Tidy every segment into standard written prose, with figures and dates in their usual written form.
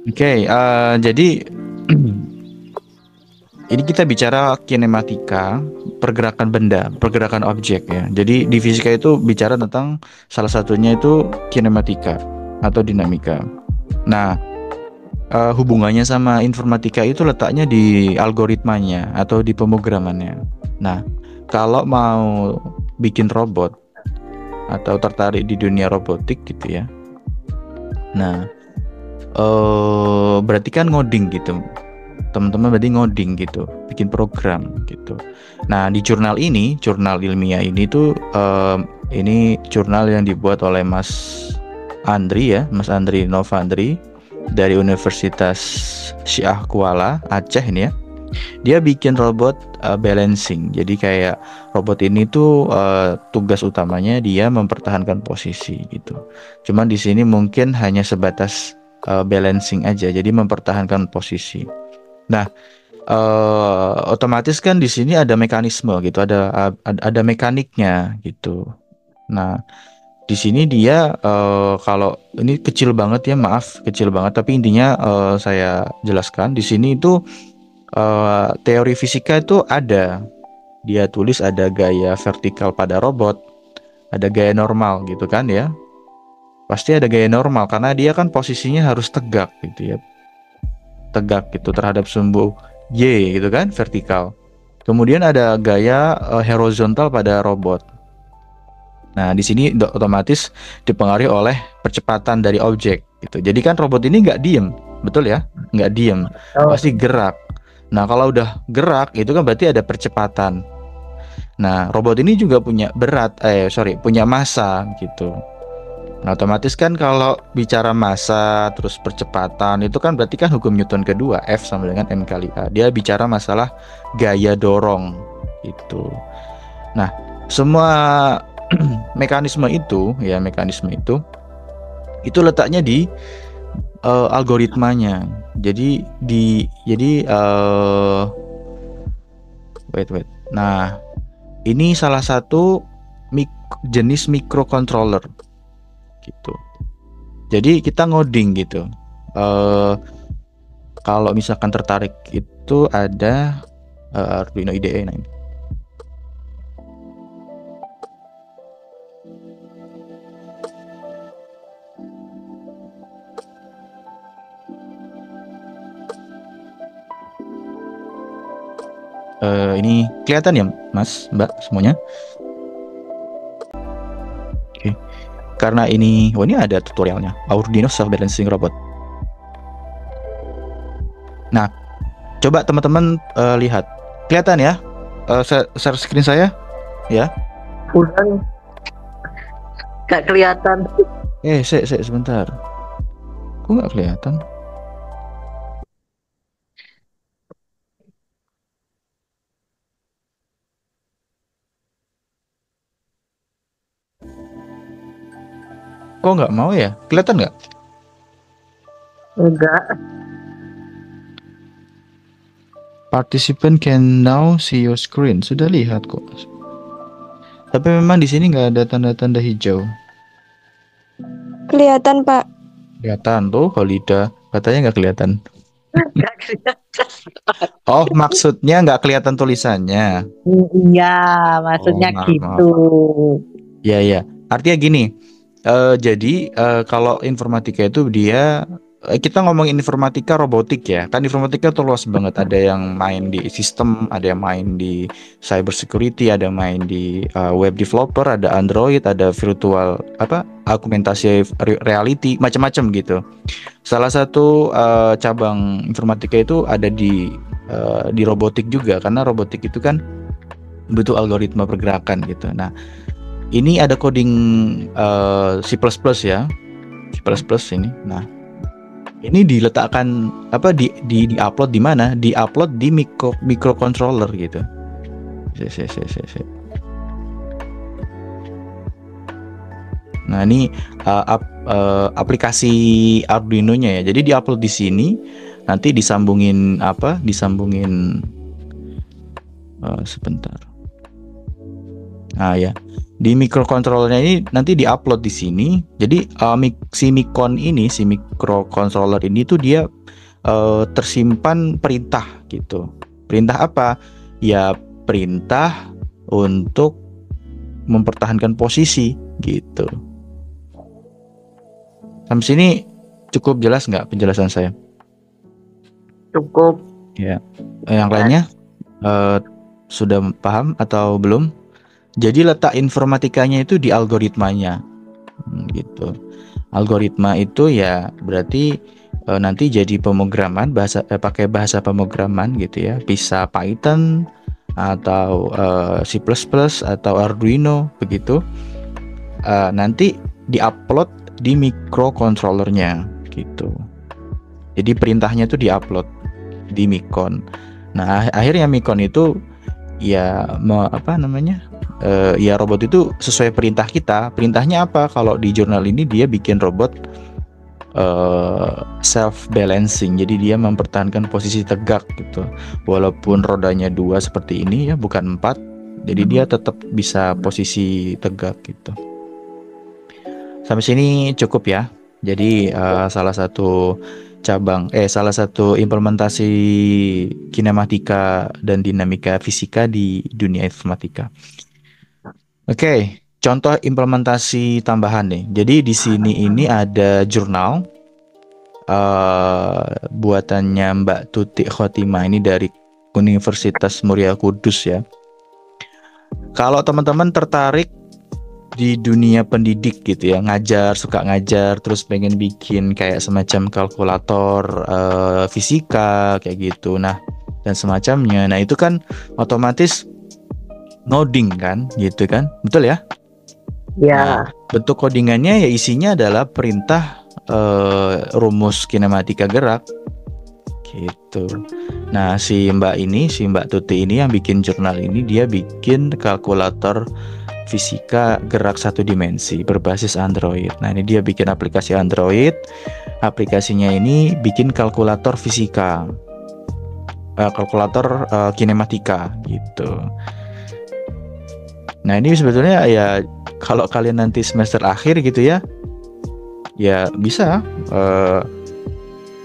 Oke, jadi ini kita bicara kinematika, pergerakan benda, pergerakan objek ya. Jadi di fisika itu bicara tentang salah satunya itu kinematika atau dinamika. Nah, hubungannya sama informatika itu letaknya di algoritmanya atau di pemrogramannya. Nah, kalau mau bikin robot atau tertarik di dunia robotik gitu ya. Nah, berarti kan ngoding gitu. Teman-teman berarti ngoding gitu, bikin program gitu. Nah, di jurnal ilmiah ini tuh ini jurnal yang dibuat oleh Mas Andri Novandri dari Universitas Syiah Kuala Aceh ini ya. Dia bikin robot balancing. Jadi kayak robot ini tuh tugas utamanya dia mempertahankan posisi gitu. Cuman di sini mungkin hanya sebatas balancing aja, jadi mempertahankan posisi. Nah, otomatis kan di sini ada mekanisme gitu, ada mekaniknya gitu. Nah, di sini dia kalau ini kecil banget ya, maaf kecil banget, tapi intinya saya jelaskan di sini itu teori fisika itu ada. Dia tulis ada gaya vertikal pada robot, ada gaya normal gitu kan ya. Pasti ada gaya normal karena dia kan posisinya harus tegak gitu ya. Tegak gitu terhadap sumbu Y gitu kan, vertikal. Kemudian ada gaya horizontal pada robot. Nah, di sini otomatis dipengaruhi oleh percepatan dari objek gitu. Jadi kan robot ini nggak diem, betul ya? Nggak diem, Oh, pasti gerak. Nah, kalau udah gerak itu kan berarti ada percepatan. Nah, robot ini juga punya massa gitu. Nah, otomatis kan kalau bicara massa terus percepatan itu kan berarti kan hukum Newton kedua, F sama dengan M kali A. Dia bicara masalah gaya dorong gitu. Nah, semua mekanisme itu letaknya di algoritmanya. Jadi wait wait. Nah, ini salah satu jenis microcontroller gitu. Jadi kita ngoding gitu. eh Kalau misalkan tertarik itu ada Arduino IDE. Nah, ini. Ini kelihatan ya, Mas, Mbak, semuanya. Oke. Karena ini ada tutorialnya. Arduino Self Balancing Robot. Nah, coba teman-teman lihat. Kelihatan ya? Share screen saya, ya. udah gak kelihatan. Sebentar. Kok nggak kelihatan? Kok nggak mau ya? Kelihatan nggak? Enggak. Participant can now see your screen. Sudah lihat kok. Tapi memang di sini nggak ada tanda-tanda hijau. Kelihatan, Pak. Kelihatan tuh, Holida. Katanya nggak kelihatan. Gak kelihatan. Oh, maksudnya nggak kelihatan tulisannya. Iya, Oh, maksudnya maaf, gitu. maaf. Ya, ya. Artinya gini. Jadi kalau informatika itu dia kita ngomongin informatika robotik ya. Kan informatika tuh luas banget. Ada yang main di sistem, ada yang main di cyber security, ada yang main di web developer, ada Android, ada virtual augmentasi reality, macam-macam gitu. Salah satu cabang informatika itu ada di robotik juga karena robotik itu kan butuh algoritma pergerakan gitu. Nah, ini ada coding C++ ya. C++ ini. Nah, ini diletakkan di upload di mana? Di upload di microcontroller gitu. Se. Nah, ini aplikasi Arduino-nya ya. Jadi diupload di sini, nanti disambungin sebentar. Nah ya, di microcontrollernya ini nanti diupload di sini. Jadi si Micon ini, si microcontroller ini tuh dia tersimpan perintah gitu. Perintah apa? Ya perintah untuk mempertahankan posisi gitu. Sampai sini cukup jelas nggak penjelasan saya? Cukup. Ya. Yang lainnya sudah paham atau belum? Jadi letak informatikanya itu di algoritmanya, gitu. Algoritma itu ya berarti nanti jadi pemrograman pakai bahasa pemrograman gitu ya, bisa Python atau C++ atau Arduino begitu. Nanti diupload di microcontrollernya gitu. Jadi perintahnya itu diupload di Micon. Nah akhirnya Micon itu ya ya robot itu sesuai perintah kita. Perintahnya apa? Kalau di jurnal ini dia bikin robot self balancing, jadi dia mempertahankan posisi tegak gitu, walaupun rodanya 2 seperti ini ya, bukan 4, jadi dia tetap bisa posisi tegak gitu. Sampai sini cukup ya. Jadi salah satu implementasi kinematika dan dinamika fisika di dunia informatika. Oke, contoh implementasi tambahan nih. Jadi di sini ini ada jurnal buatannya Mbak Tuti Khotimah ini dari Universitas Muria Kudus ya. Kalau teman-teman tertarik di dunia pendidik gitu ya, suka ngajar, terus pengen bikin kayak semacam kalkulator fisika kayak gitu, nah dan semacamnya, nah itu kan otomatis ngoding kan, gitu kan, betul ya? Ya. Nah, bentuk codingannya ya isinya adalah perintah rumus kinematika gerak gitu. Nah, si Mbak Tuti ini yang bikin jurnal ini, dia bikin kalkulator fisika gerak 1 dimensi berbasis Android. Nah, ini dia bikin aplikasi Android. Aplikasinya ini bikin kalkulator fisika, kalkulator kinematika gitu. Nah, ini sebetulnya ya kalau kalian nanti semester akhir gitu ya bisa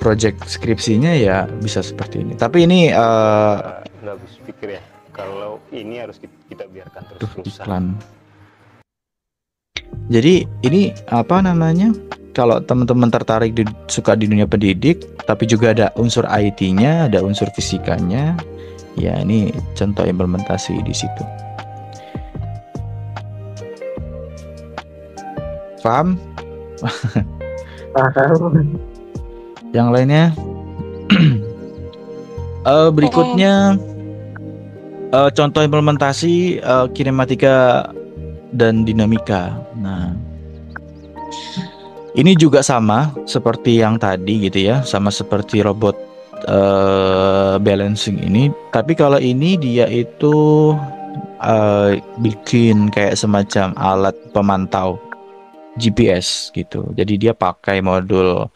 project skripsinya ya bisa seperti ini. Tapi ini nggak habis pikir ya, kalau ini harus kita biarkan terus-terusan. Jadi ini apa namanya? Kalau teman-teman tertarik suka di dunia pendidik, tapi juga ada unsur IT-nya, ada unsur fisikanya, ya ini contoh implementasi di situ. Paham? Yang lainnya berikutnya contoh implementasi kinematika dan dinamika. Nah, ini juga sama seperti yang tadi gitu ya, sama seperti robot balancing ini, tapi kalau ini dia itu bikin kayak semacam alat pemantau GPS gitu. Jadi dia pakai modul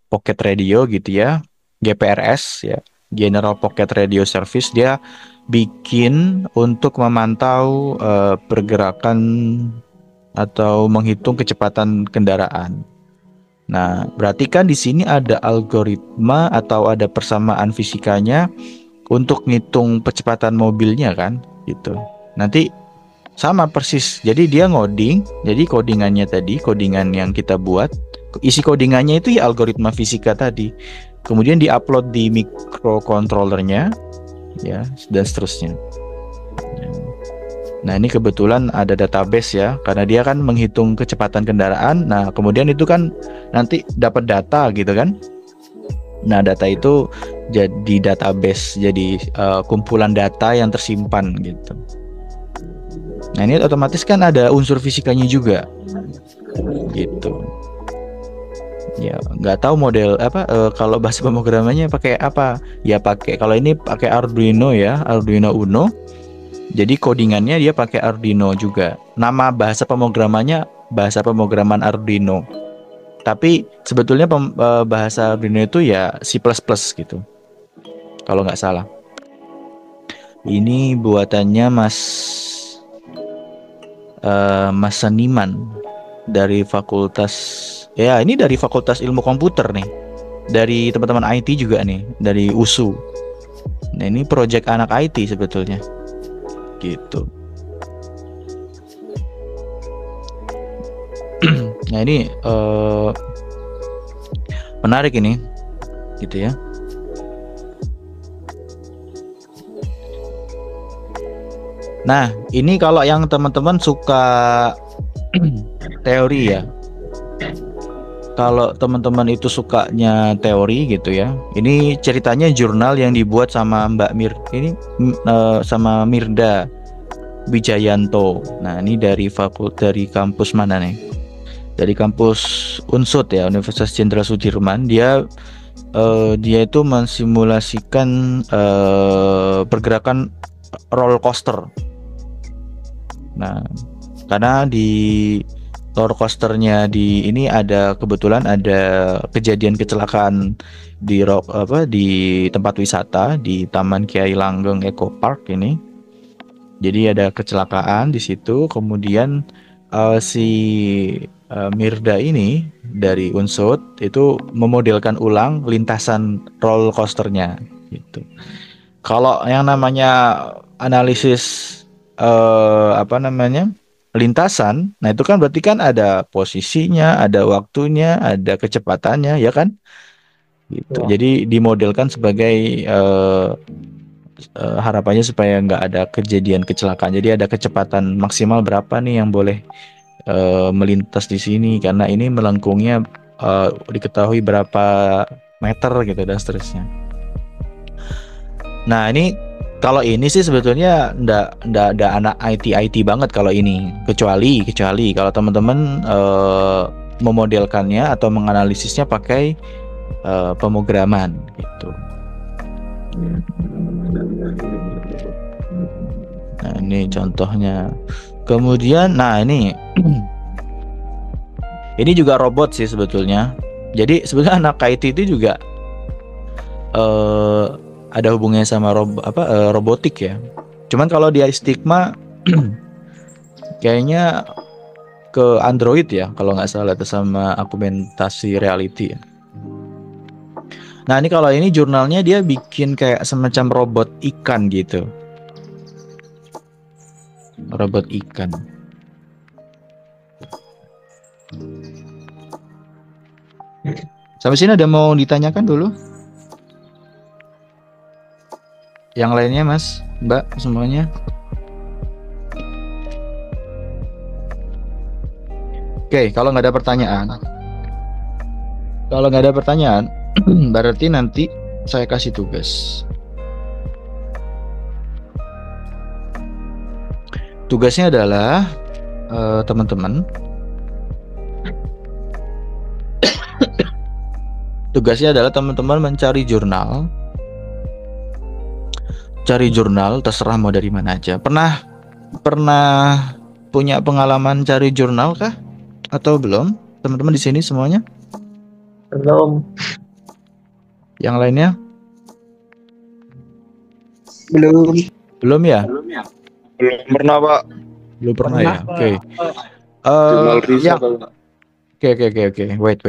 pocket radio gitu ya, GPRS ya, General Pocket Radio Service. Dia bikin untuk memantau pergerakan atau menghitung kecepatan kendaraan. Nah, berarti kan di sini ada algoritma atau ada persamaan fisikanya untuk ngitung kecepatan mobilnya kan, gitu. Nanti sama persis. Jadi dia ngoding. Jadi codingan yang kita buat, isi codingannya itu ya algoritma fisika tadi. Kemudian diupload di microcontrollernya, ya, dan seterusnya. Nah, ini kebetulan ada database ya, karena dia kan menghitung kecepatan kendaraan. Nah, kemudian itu kan nanti dapat data gitu kan. Nah, data itu jadi database, jadi kumpulan data yang tersimpan gitu. Nah, ini otomatis kan ada unsur fisikanya juga, gitu. Ya, nggak tahu model apa. Kalau bahasa pemrogramannya pakai apa? Ya kalau ini pakai Arduino ya, Arduino Uno. Jadi codingannya dia pakai Arduino juga. Nama bahasa pemrogramannya bahasa pemrograman Arduino. Tapi sebetulnya bahasa Arduino itu ya C++ gitu, kalau nggak salah. Ini buatannya Mas Mas Seniman dari Fakultas Ilmu Komputer nih, dari teman-teman IT juga nih, dari USU. Nah ini project anak IT sebetulnya, gitu. Nah ini menarik ini, gitu ya. Nah ini kalau yang teman-teman suka teori ya, kalau teman-teman itu sukanya teori gitu ya, ini ceritanya jurnal yang dibuat sama Mbak sama Mirda Wijayanto. Nah ini dari kampus mana nih? Dari kampus Unsud ya, Universitas Jenderal Sudirman. Dia itu mensimulasikan pergerakan roller coaster. Nah, karena di roller coasternya ini kebetulan ada kejadian kecelakaan di tempat wisata di Taman Kiai Langgeng Eco Park ini. Jadi ada kecelakaan di situ, kemudian si Mirda ini dari Unsud itu memodelkan ulang lintasan roller coasternya gitu. Kalau yang namanya analisis lintasan, nah itu kan berarti kan ada posisinya, ada waktunya, ada kecepatannya, ya kan? Gitu. Ya. Jadi dimodelkan sebagai harapannya supaya nggak ada kejadian kecelakaan. Jadi ada kecepatan maksimal berapa nih yang boleh melintas di sini, karena ini melengkungnya diketahui berapa meter gitu dan seterusnya. Nah ini kalau ini sih sebetulnya ndak ada anak IT banget kalau ini, kecuali kalau teman-teman memodelkannya atau menganalisisnya pakai pemrograman gitu. Nah ini contohnya. Kemudian, nah ini juga robot sih sebetulnya. Jadi sebetulnya anak IT itu juga ada hubungannya sama robotik ya. Cuman kalau dia stigma kayaknya ke Android ya, kalau nggak salah, itu sama augmentasi reality ya. Nah ini kalau ini jurnalnya dia bikin kayak semacam robot ikan gitu. Robot ikan. Sampai sini ada mau ditanyakan dulu? Yang lainnya Mas, Mbak, semuanya? Oke, kalau nggak ada pertanyaan, berarti nanti saya kasih tugas. Tugasnya adalah teman-teman. Tugasnya adalah teman-teman mencari jurnal. Cari jurnal, terserah mau dari mana aja. Pernah punya pengalaman cari jurnal kah? Atau belum? Teman-teman di sini semuanya? Belum. Yang lainnya? Belum ya? Belum pernah, Pak. Belum pernah ya? Oke. Jurnal riset. Oke. Wait.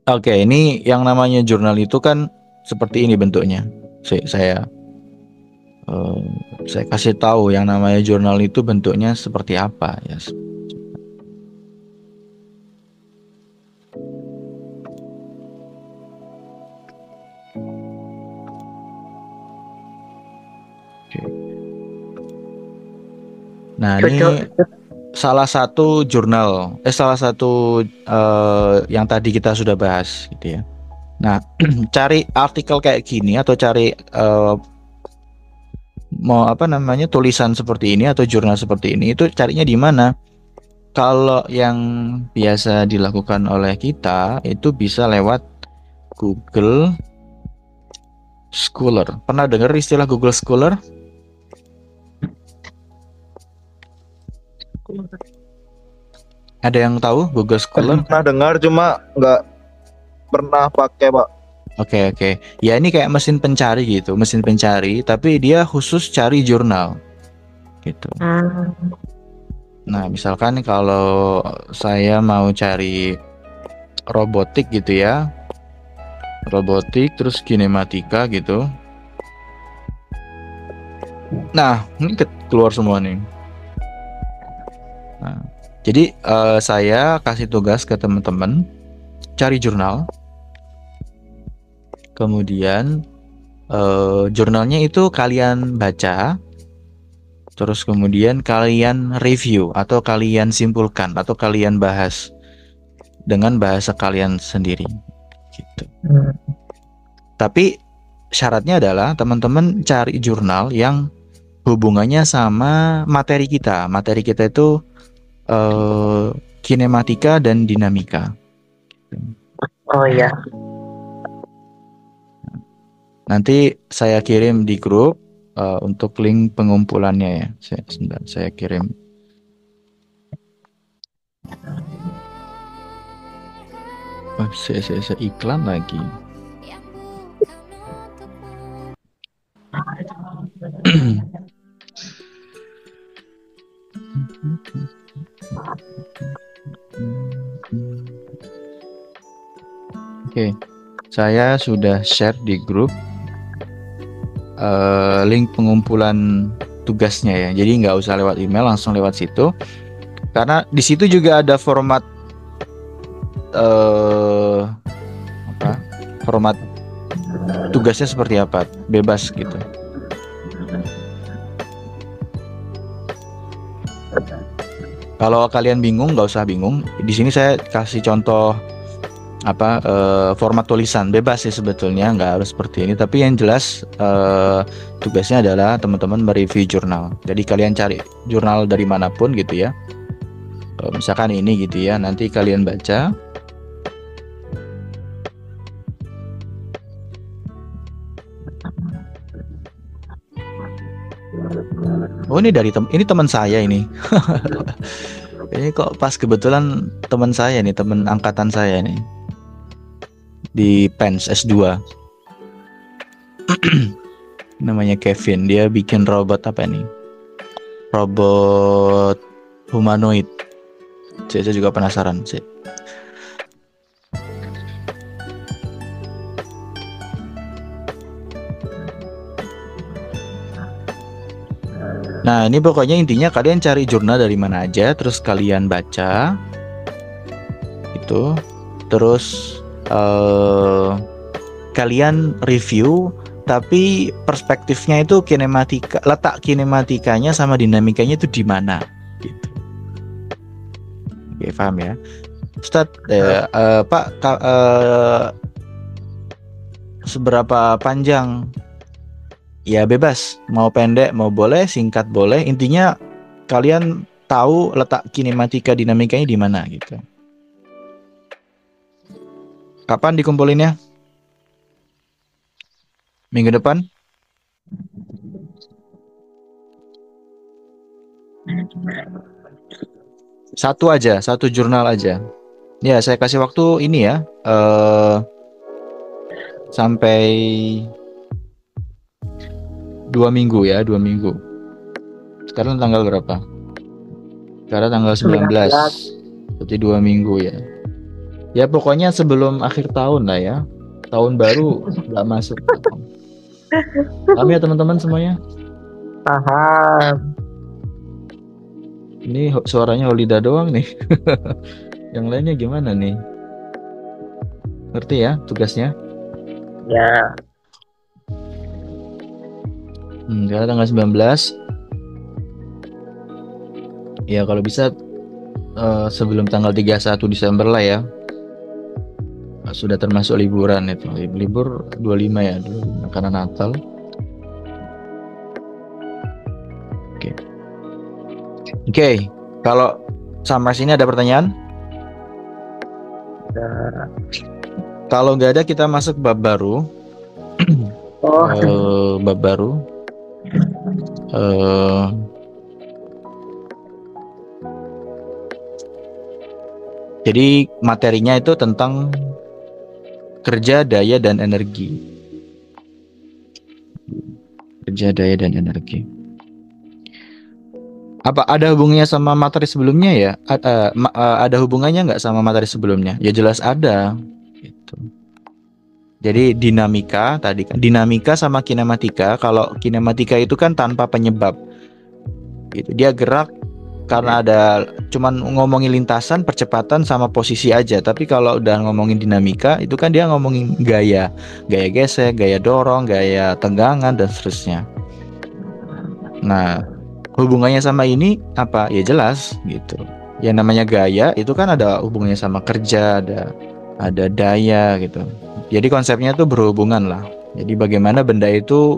Oke, ini yang namanya jurnal itu kan seperti ini bentuknya. Saya kasih tahu yang namanya jurnal itu bentuknya seperti apa ya. Oke. Nah ini salah satu jurnal, yang tadi kita sudah bahas gitu ya. Nah, cari artikel kayak gini atau cari tulisan seperti ini atau jurnal seperti ini itu carinya di mana? Kalau yang biasa dilakukan oleh kita itu bisa lewat Google Scholar. Pernah dengar istilah Google Scholar? Ada yang tahu Google Scholar? Pernah dengar, cuma nggak pernah pakai, Pak. Oke. Ya ini kayak mesin pencari gitu, tapi dia khusus cari jurnal. gitu. Hmm. Nah, misalkan kalau saya mau cari robotik gitu ya, robotik terus kinematika gitu. Nah, ini keluar semua nih. Nah, jadi saya kasih tugas ke teman-teman cari jurnal, kemudian jurnalnya itu kalian baca, terus kemudian kalian review atau kalian simpulkan atau kalian bahas dengan bahasa kalian sendiri gitu. Hmm. Tapi syaratnya adalah teman-teman cari jurnal yang hubungannya sama materi kita. Materi kita itu kinematika dan dinamika. Oh iya. Nanti saya kirim di grup untuk link pengumpulannya ya. Saya kirim. Saya iklan lagi. Oke, saya sudah share di grup link pengumpulan tugasnya ya. Jadi nggak usah lewat email, langsung lewat situ. Karena di situ juga ada format format tugasnya seperti apa, bebas gitu. Kalau kalian bingung, nggak usah bingung. Di sini saya kasih contoh format tulisan, bebas sih sebetulnya, nggak harus seperti ini. Tapi yang jelas tugasnya adalah teman-teman mereview jurnal. Jadi kalian cari jurnal dari manapun gitu ya. Misalkan ini gitu ya, nanti kalian baca. Oh, ini dari ini teman saya ini. Ini kok pas kebetulan teman saya nih, teman angkatan saya nih. Di PENS S2. Namanya Kevin, dia bikin robot apa nih? Robot humanoid. Saya juga penasaran sih. Nah, ini pokoknya intinya kalian cari jurnal dari mana aja, terus kalian baca itu, terus kalian review, tapi perspektifnya itu kinematika, letak kinematikanya sama dinamikanya itu di mana gitu. Oke, paham ya? Ustadz, Pak, seberapa panjang? Ya bebas, mau pendek, mau boleh, singkat boleh. Intinya kalian tahu letak kinematika dinamikanya di mana gitu. Kapan dikumpulinnya? Minggu depan? Satu aja, satu jurnal aja. Ya, saya kasih waktu ini ya, sampai 2 minggu ya, 2 minggu. Sekarang tanggal berapa? Sekarang tanggal 19. Berarti 2 minggu ya. Ya pokoknya sebelum akhir tahun lah ya. Tahun baru nggak masuk. Paham ya teman-teman semuanya? Paham. Ini suaranya Holida doang nih. Yang lainnya gimana nih? Ngerti ya tugasnya? Ya. Sekarang tanggal 19. Ya kalau bisa sebelum tanggal 31 Desember lah ya. Sudah termasuk liburan itu. Libur 25 ya, 25 karena Natal. Oke. Kalau sampai sini ada pertanyaan? Kalau nggak ada kita masuk bab baru. Bab baru. Jadi materinya itu tentang kerja, daya, dan energi. Kerja, daya, dan energi. Apa ada hubungannya sama materi sebelumnya ya? Ada hubungannya nggak sama materi sebelumnya? Ya jelas ada. Gitu. Jadi dinamika tadi kan, dinamika sama kinematika. Kalau kinematika itu kan tanpa penyebab, gitu. Dia gerak karena ada, cuman ngomongin lintasan, percepatan sama posisi aja. Tapi kalau udah ngomongin dinamika, itu kan dia ngomongin gaya, gaya gesek, gaya dorong, gaya tenggangan dan seterusnya. Nah, hubungannya sama ini apa? Ya jelas gitu. Yang namanya gaya itu kan ada hubungannya sama kerja, ada daya gitu. Jadi konsepnya tuh berhubungan lah. Jadi bagaimana benda itu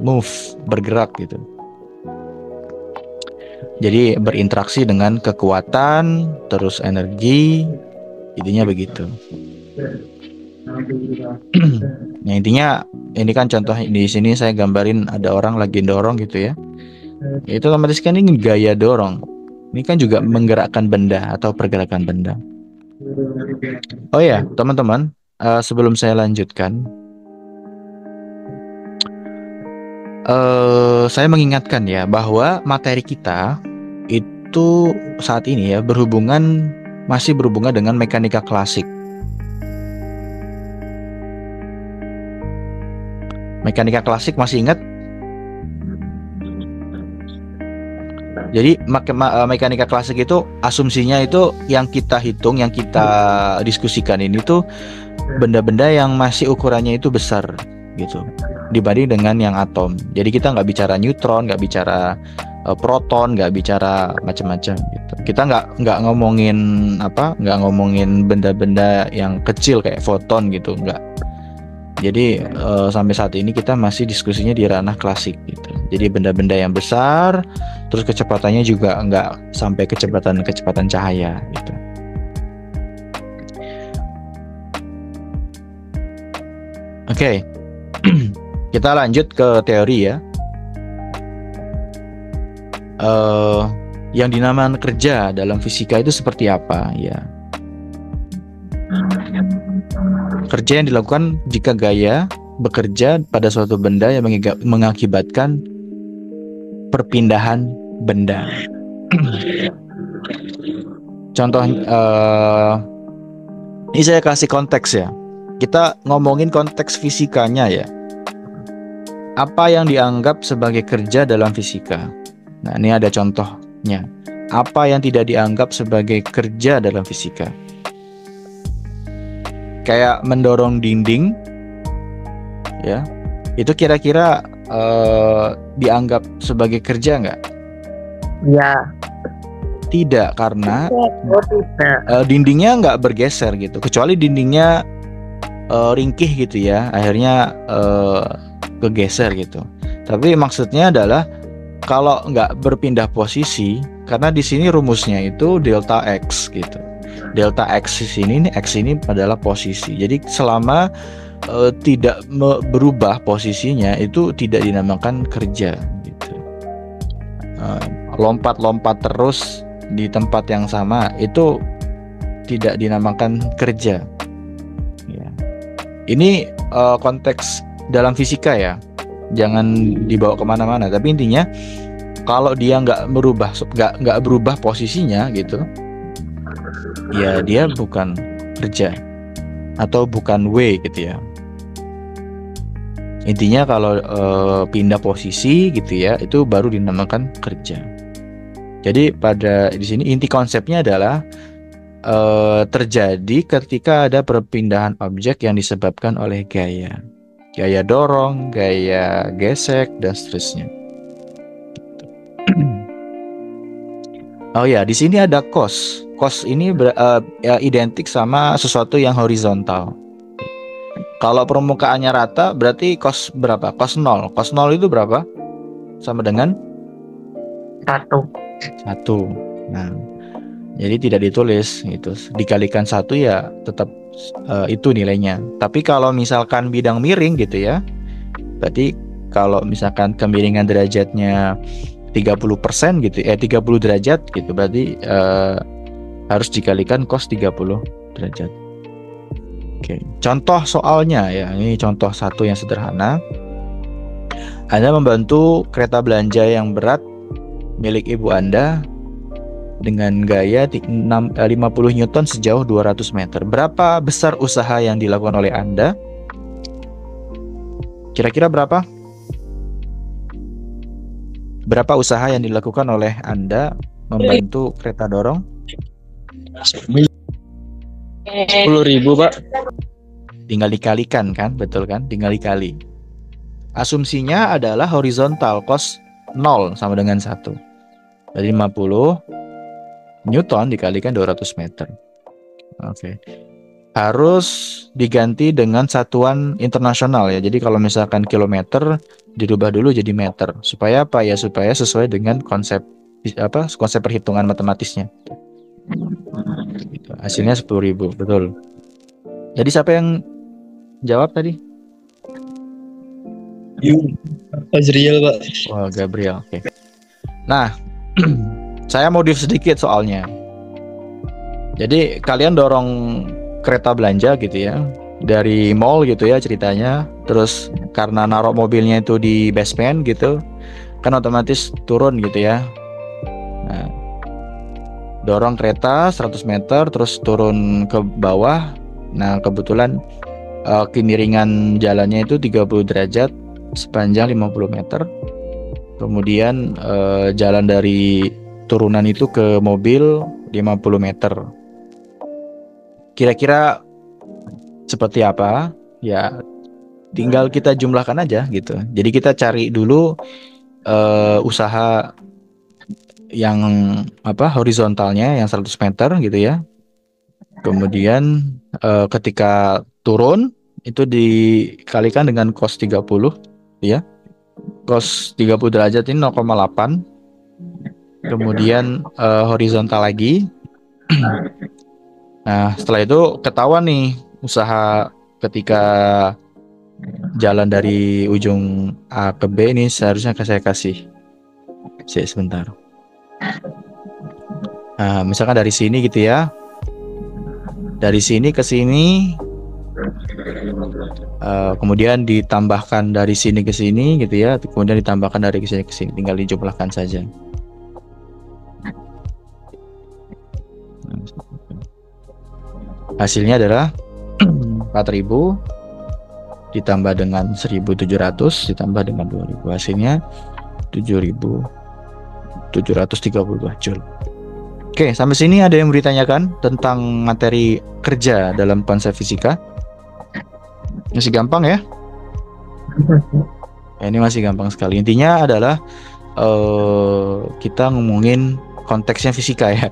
move, bergerak gitu. Jadi berinteraksi dengan kekuatan, terus energi, intinya begitu. Nah, intinya ini kan contoh di sini saya gambarin ada orang lagi dorong gitu ya. Itu otomatis kan ini gaya dorong. Ini kan juga menggerakkan benda atau pergerakan benda. Oh ya, teman-teman, sebelum saya lanjutkan, saya mengingatkan ya bahwa materi kita itu saat ini ya masih berhubungan dengan mekanika klasik. Mekanika klasik masih ingat? Jadi mekanika klasik itu asumsinya itu yang kita hitung, yang kita diskusikan ini tuh benda-benda yang masih ukurannya itu besar gitu dibanding dengan yang atom. Jadi kita nggak bicara neutron, nggak bicara proton, nggak bicara macam-macam gitu. Kita nggak ngomongin benda-benda yang kecil kayak foton gitu, nggak. Jadi sampai saat ini kita masih diskusinya di ranah klasik gitu. Jadi benda-benda yang besar, terus kecepatannya juga nggak sampai kecepatan cahaya gitu. Oke. Kita lanjut ke teori ya. Yang dinamakan kerja dalam fisika itu seperti apa ya? Kerja yang dilakukan jika gaya bekerja pada suatu benda yang mengakibatkan perpindahan benda. Contoh, ini saya kasih konteks ya. Kita ngomongin konteks fisikanya ya. Apa yang dianggap sebagai kerja dalam fisika? Nah, ini ada contohnya. Apa yang tidak dianggap sebagai kerja dalam fisika? Kayak mendorong dinding, ya, itu kira-kira dianggap sebagai kerja nggak? Ya. Tidak, karena dindingnya nggak bergeser gitu, kecuali dindingnya ringkih gitu ya, akhirnya kegeser gitu. Tapi maksudnya adalah kalau nggak berpindah posisi, karena di sini rumusnya itu delta x gitu. Delta x di sini, x ini adalah posisi. Jadi selama tidak berubah posisinya itu tidak dinamakan kerja gitu. Lompat-lompat terus di tempat yang sama itu tidak dinamakan kerja. Ya. Ini konteks dalam fisika ya, jangan dibawa kemana-mana. Tapi intinya kalau dia nggak berubah posisinya gitu, ya dia bukan kerja atau bukan W gitu ya. Intinya kalau pindah posisi gitu ya, itu baru dinamakan kerja. Jadi di sini inti konsepnya adalah terjadi ketika ada perpindahan objek yang disebabkan oleh gaya dorong, gaya gesek dan seterusnya. Oh ya, di sini ada cos. Cos ini identik sama sesuatu yang horizontal. Kalau permukaannya rata berarti cos berapa? Cos 0. Cos 0 itu berapa? Sama dengan 1. Nah, jadi tidak ditulis gitu. Dikalikan 1 ya tetap itu nilainya. Tapi kalau misalkan bidang miring gitu ya, berarti kalau misalkan kemiringan derajatnya 30% gitu, 30 derajat gitu, berarti harus dikalikan cos 30 derajat. Oke, contoh soalnya ya, ini contoh satu yang sederhana. Anda membantu kereta belanja yang berat milik ibu Anda dengan gaya 50 Newton sejauh 200 meter. Berapa besar usaha yang dilakukan oleh Anda? Kira-kira berapa? Berapa usaha yang dilakukan oleh Anda membantu kereta dorong? 10.000 Pak. Tinggal dikalikan kan, betul kan? Tinggal dikali. Asumsinya adalah horizontal cost 0 sama dengan 1. Jadi 50 Newton dikalikan 200 meter. Oke. Harus diganti dengan satuan internasional ya. Jadi kalau misalkan kilometer dirubah dulu jadi meter. Supaya apa ya? Supaya sesuai dengan konsep perhitungan matematisnya. Gitu. Hasilnya 10.000, betul. Jadi siapa yang jawab tadi? Azriel Pak. Oh, Gabriel. Oke. Nah, saya modif sedikit soalnya. Jadi kalian dorong kereta belanja gitu ya, dari mall gitu ya ceritanya. Terus karena naruh mobilnya itu di basement gitu, kan otomatis turun gitu ya. Nah, dorong kereta 100 meter terus turun ke bawah. Nah, kebetulan kemiringan jalannya itu 30 derajat sepanjang 50 meter. Kemudian jalan dari turunan itu ke mobil 50 meter. Kira-kira seperti apa? Ya, tinggal kita jumlahkan aja gitu. Jadi kita cari dulu usaha yang horizontalnya yang 100 meter gitu ya. Kemudian ketika turun itu dikalikan dengan cos 30 ya. Cos 30 derajat ini 0,8. Kemudian horizontal lagi. Nah, setelah itu ketahuan nih usaha ketika jalan dari ujung A ke B ini seharusnya saya kasih. Sebentar. Nah, misalkan dari sini gitu ya. Dari sini ke sini, kemudian ditambahkan dari sini ke sini gitu ya. Kemudian ditambahkan dari sini ke sini. Tinggal dijumlahkan saja. Hasilnya adalah 4.000 ditambah dengan 1.700 ditambah dengan 2.000. Hasilnya 7.732 Joule. Oke, sampai sini ada yang mau ditanyakan tentang materi kerja dalam konsep fisika? Masih gampang ya? Ini masih gampang sekali. Intinya adalah kita ngomongin konteksnya fisika ya.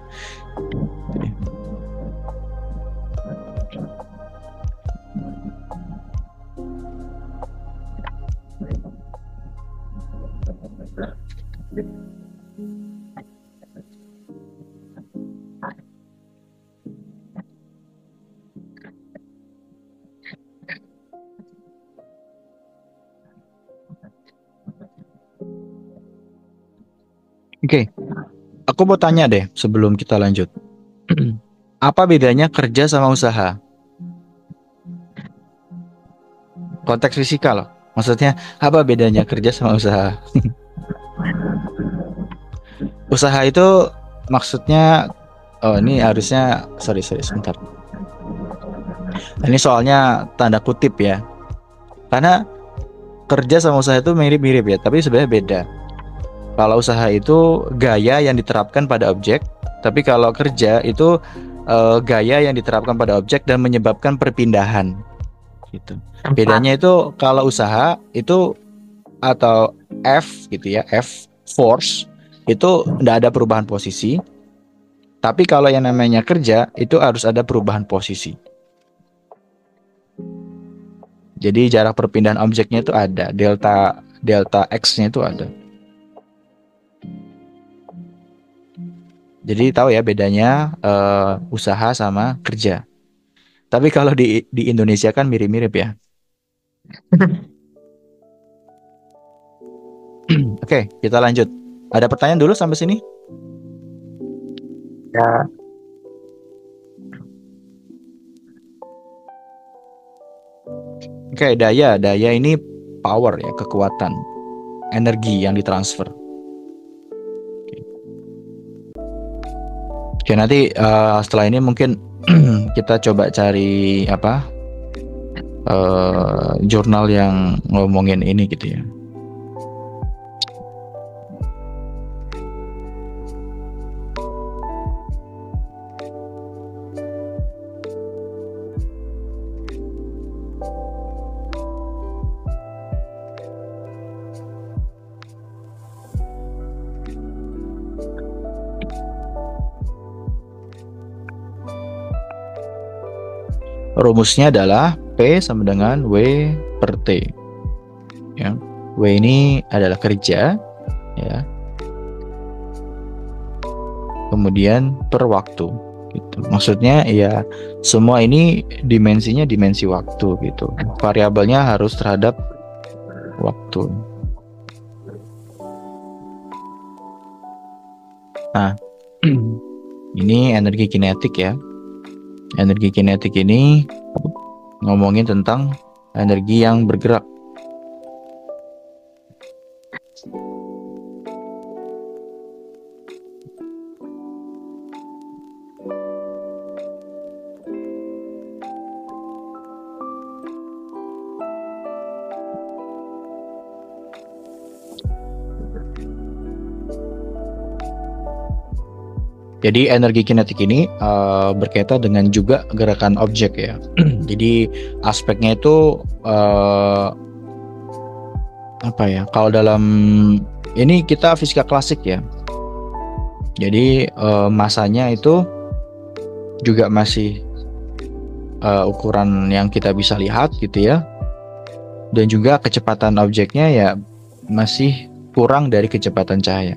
Oke, aku mau tanya deh sebelum kita lanjut. Apa bedanya kerja sama usaha? Konteks fisika loh. Maksudnya apa bedanya kerja sama usaha? Usaha itu maksudnya, ini harusnya sorry sebentar. Ini soalnya tanda kutip ya. Karena kerja sama usaha itu mirip-mirip ya, tapi sebenarnya beda. Kalau usaha itu gaya yang diterapkan pada objek, tapi kalau kerja itu gaya yang diterapkan pada objek dan menyebabkan perpindahan. Gitu. Bedanya itu kalau usaha itu atau F gitu ya, F force itu tidak ada perubahan posisi. Tapi kalau yang namanya kerja itu harus ada perubahan posisi. Jadi jarak perpindahan objeknya itu ada, delta X-nya itu ada. Jadi tahu ya bedanya usaha sama kerja. Tapi kalau di Indonesia kan mirip-mirip ya. Oke, kita lanjut. Ada pertanyaan dulu sampai sini? Ya, Oke, daya ini power ya, kekuatan, energi yang ditransfer. Oke. Oke, nanti setelah ini mungkin kita coba cari apa jurnal yang ngomongin ini gitu ya. Rumusnya adalah P sama dengan W per T. Ya. W ini adalah kerja, ya. Kemudian per waktu, gitu. Maksudnya ya semua ini dimensinya dimensi waktu, gitu. Variabelnya harus terhadap waktu. Nah, ini energi kinetik ya. Energi kinetik ini ngomongin tentang energi yang bergerak. Jadi energi kinetik ini berkaitan dengan juga gerakan objek ya. Jadi aspeknya itu apa ya? Kalau dalam ini kita fisika klasik ya. Jadi masanya itu juga masih ukuran yang kita bisa lihat gitu ya. Dan juga kecepatan objeknya ya masih kurang dari kecepatan cahaya.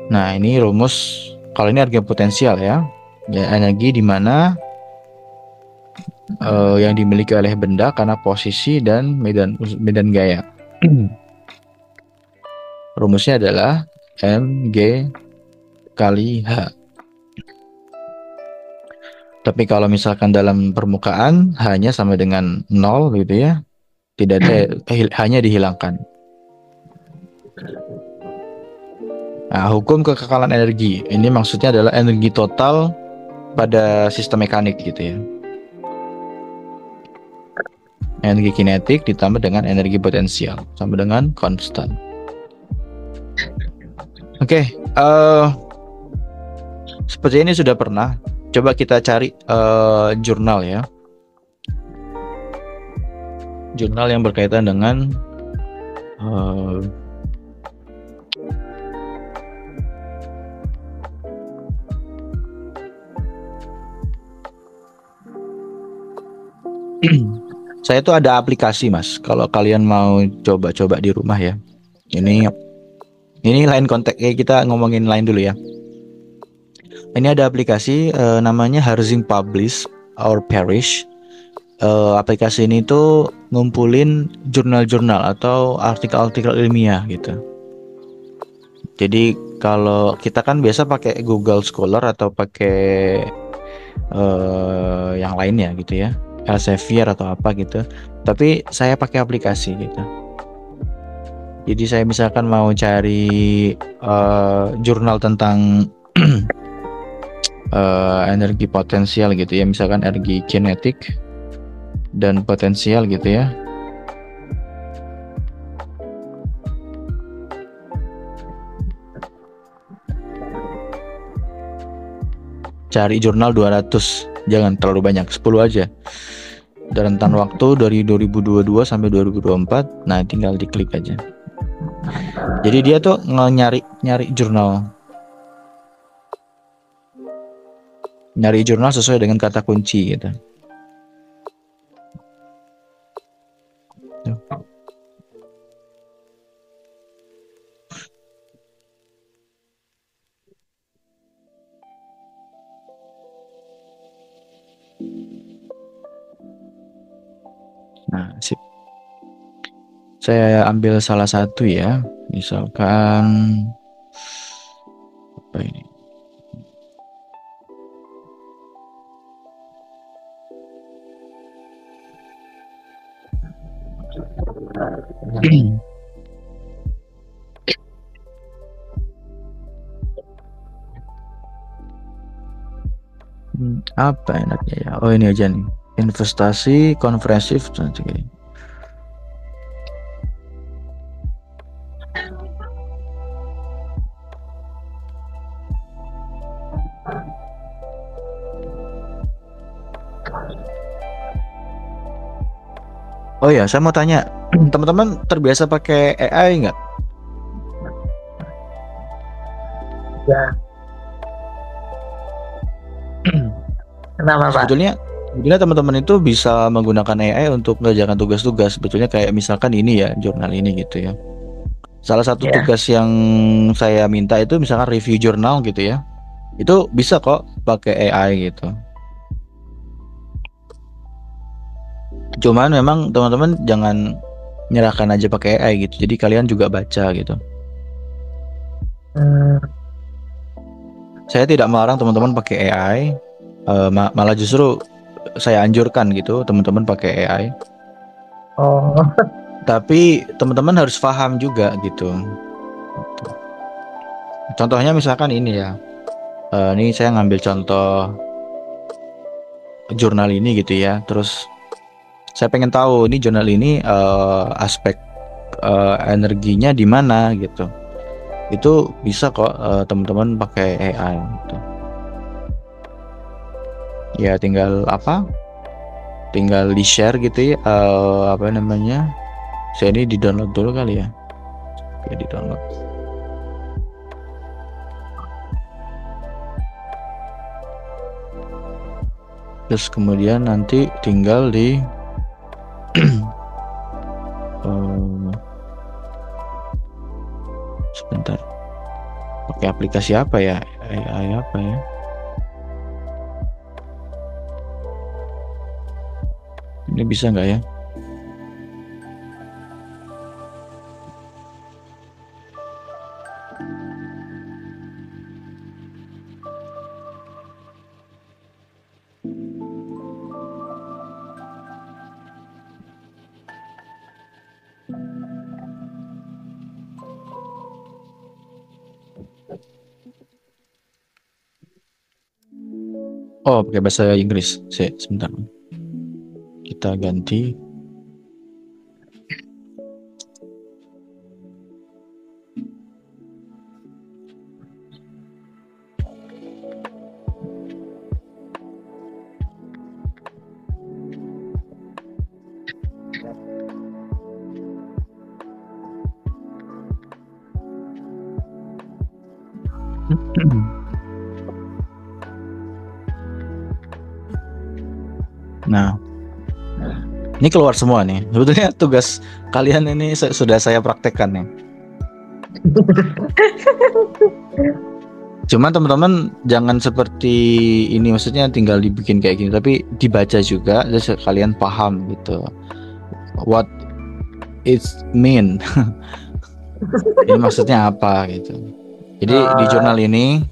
Nah, ini rumus, kalau ini energi potensial ya. Ya, energi di mana yang dimiliki oleh benda karena posisi dan medan gaya. Rumusnya adalah mg kali h. Tapi kalau misalkan dalam permukaan hanya sama dengan 0 gitu ya. Tidak ada, hanya dihilangkan. Nah, hukum kekekalan energi ini maksudnya adalah energi total pada sistem mekanik gitu ya. Energi kinetik ditambah dengan energi potensial sama dengan konstan. Oke, seperti ini sudah pernah. Coba kita cari jurnal ya. Jurnal yang berkaitan dengan saya tuh ada aplikasi mas. Kalau kalian mau coba-coba di rumah ya. Ini lain konteks, kita ngomongin lain dulu ya. Ini ada aplikasi namanya Harzing Publish or Perish. Aplikasi ini tuh ngumpulin jurnal-jurnal atau artikel-artikel ilmiah gitu. Jadi kalau kita kan biasa pakai Google Scholar atau pakai yang lainnya gitu ya. Elsevier atau apa gitu, tapi saya pakai aplikasi gitu. Jadi saya misalkan mau cari jurnal tentang energi potensial gitu ya, misalkan energi kinetik dan potensial gitu ya. Cari jurnal 200, jangan terlalu banyak, 10 aja. Dan rentan waktu dari 2022 sampai 2024. Nah, tinggal diklik aja. Jadi dia tuh nyari jurnal. Nyari jurnal sesuai dengan kata kunci gitu. Nah, sip. Saya ambil salah satu ya. Misalkan apa ini? Apa enaknya ya? Oh ini aja nih. Investasi konferensif strategi. Oh ya, saya mau tanya, teman-teman terbiasa pakai AI nggak? Ya. Kenapa, Pak? Sebetulnya teman-teman itu bisa menggunakan AI untuk mengerjakan tugas-tugas. Sebetulnya kayak misalkan ini ya, jurnal ini gitu ya. Salah satu Ya. tugas yang saya minta itu misalkan review jurnal gitu ya. Itu bisa kok pakai AI gitu. Cuman memang teman-teman jangan nyerahkan aja pakai AI gitu. Jadi kalian juga baca gitu. Hmm, Saya tidak melarang teman-teman pakai AI, malah justru saya anjurkan gitu teman-teman pakai AI. oh, Tapi teman-teman harus paham juga gitu. Contohnya misalkan ini ya, ini saya ngambil contoh jurnal ini gitu ya. Terus saya pengen tahu ini jurnal ini aspek energinya di mana gitu. Itu bisa kok teman-teman pakai AI gitu. Ya tinggal apa? Tinggal di share gitu ya, apa namanya? Saya ini di download dulu kali ya. Ya di download. Terus kemudian nanti tinggal di sebentar. Pakai aplikasi apa ya? AI apa ya? Ini bisa nggak ya? Oh, pakai bahasa Inggris. Sebentar. Kita ganti. Nah, ini keluar semua nih. Sebetulnya tugas kalian ini sudah saya praktekkan nih. Cuman teman-teman jangan seperti ini, maksudnya tinggal dibikin kayak gini, tapi dibaca juga, terus kalian paham gitu. What it mean? Ini maksudnya apa gitu. Jadi di jurnal ini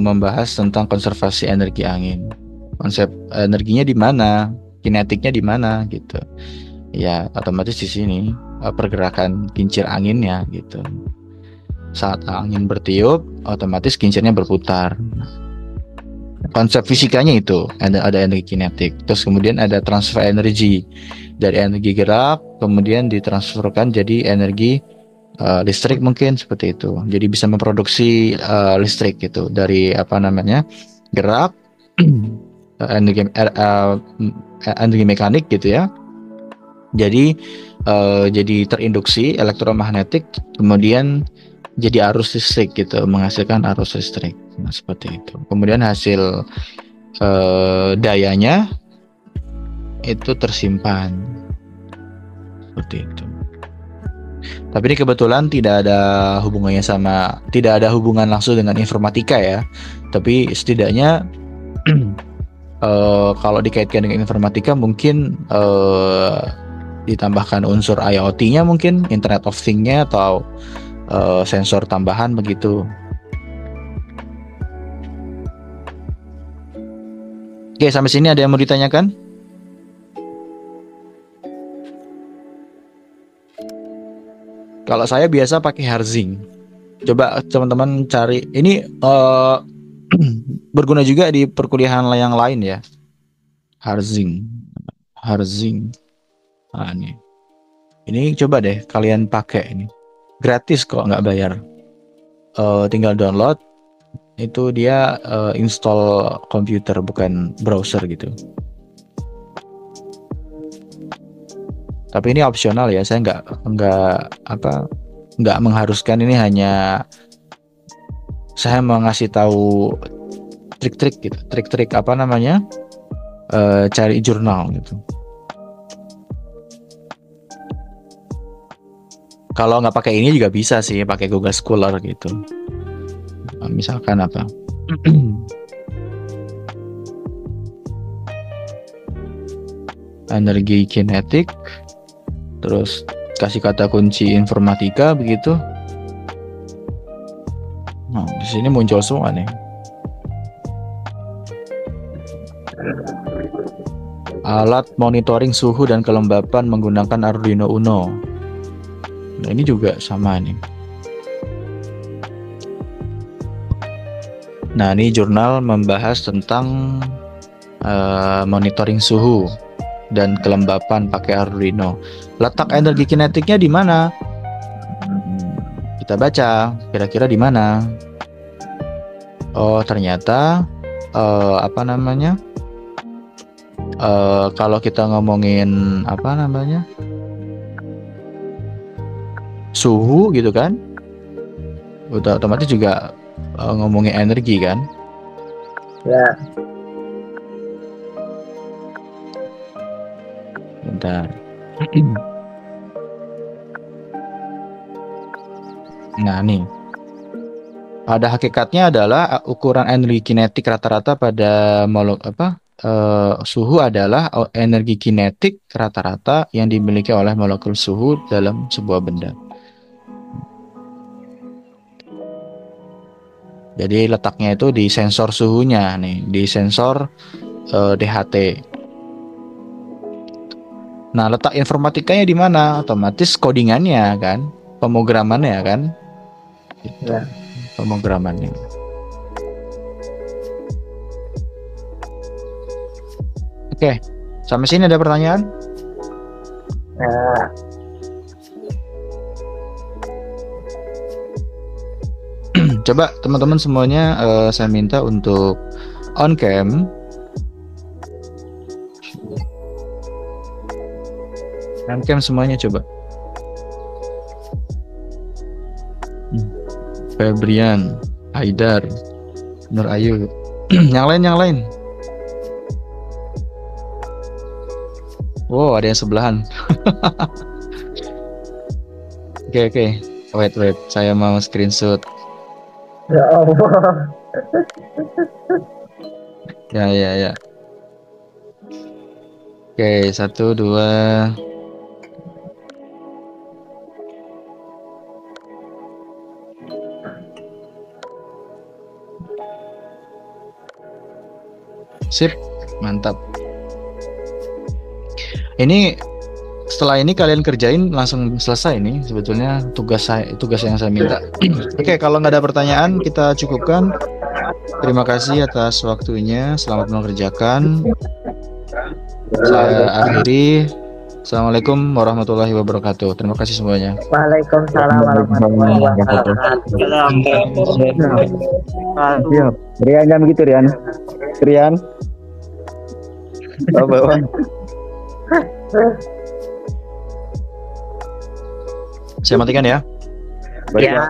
membahas tentang konservasi energi angin. Konsep energinya di mana, kinetiknya di mana gitu. Ya otomatis di sini pergerakan kincir anginnya gitu. Saat angin bertiup, otomatis kincirnya berputar. Konsep fisikanya itu ada energi kinetik. Terus kemudian ada transfer energi dari energi gerak, kemudian ditransferkan jadi energi listrik mungkin seperti itu. Jadi bisa memproduksi listrik gitu dari apa namanya gerak, energi mekanik gitu ya. Jadi terinduksi elektromagnetik, kemudian jadi arus listrik gitu, menghasilkan arus listrik. Nah, seperti itu. Kemudian hasil dayanya itu tersimpan seperti itu. Tapi ini kebetulan tidak ada hubungan langsung dengan informatika ya. Tapi setidaknya kalau dikaitkan dengan informatika mungkin ditambahkan unsur IoT-nya mungkin, Internet of Things-nya atau sensor tambahan begitu. Oke, sampai sini ada yang mau ditanyakan? Kalau saya biasa pakai Harzing. Coba teman-teman cari. Ini Berguna juga di perkuliahan yang lain ya. Harzing. Nah, ini coba deh kalian pakai ini. Gratis kok, nggak bayar. Tinggal download. Itu dia install komputer bukan browser gitu. Tapi ini opsional ya, saya nggak mengharuskan, ini hanya saya mau ngasih tahu trik-trik gitu, trik-trik apa namanya, cari jurnal gitu. Kalau nggak pakai ini juga bisa sih, pakai Google Scholar gitu. Misalkan apa? Energi kinetik. Terus kasih kata kunci informatika begitu. Nah, di sini muncul semua nih. Alat monitoring suhu dan kelembapan menggunakan Arduino Uno. Nah, ini juga sama nih. Nah, ini jurnal membahas tentang monitoring suhu dan kelembapan pakai Arduino. Letak energi kinetiknya di mana? Kita baca, kira-kira di mana? Oh, ternyata apa namanya? Kalau kita ngomongin apa namanya? Suhu gitu kan? Udah otomatis juga ngomongin energi kan? Ya. Bentar. Nah, nih. Pada hakikatnya adalah ukuran energi kinetik rata-rata pada suhu adalah energi kinetik rata-rata yang dimiliki oleh molekul suhu dalam sebuah benda. Jadi letaknya itu di sensor suhunya nih, di sensor DHT. Nah, letak informatikanya di mana? Otomatis codingannya kan, pemrogramannya kan, gitu. Ya. Pemrogramannya. Oke, sampai sini ada pertanyaan? Nah, Coba teman-teman semuanya saya minta untuk on cam. On cam semuanya coba. Febrian, Haidar, Nur Ayu. yang lain. Wow, ada yang sebelahan. Oke. Wait. Saya mau screenshot. ya Allah. Ya. Oke, 1, 2. Sip, mantap. Ini setelah ini kalian kerjain langsung selesai nih sebetulnya tugas yang saya minta. Oke, kalau nggak ada pertanyaan kita cukupkan. Terima kasih atas waktunya. Selamat mengerjakan. Saya akhiri. Assalamualaikum warahmatullahi wabarakatuh. Terima kasih semuanya. Waalaikumsalam warahmatullahi wabarakatuh. Siap. Rian, jangan begitu Rian. Bawaan. Saya matikan ya. Baik, Ya. Pak.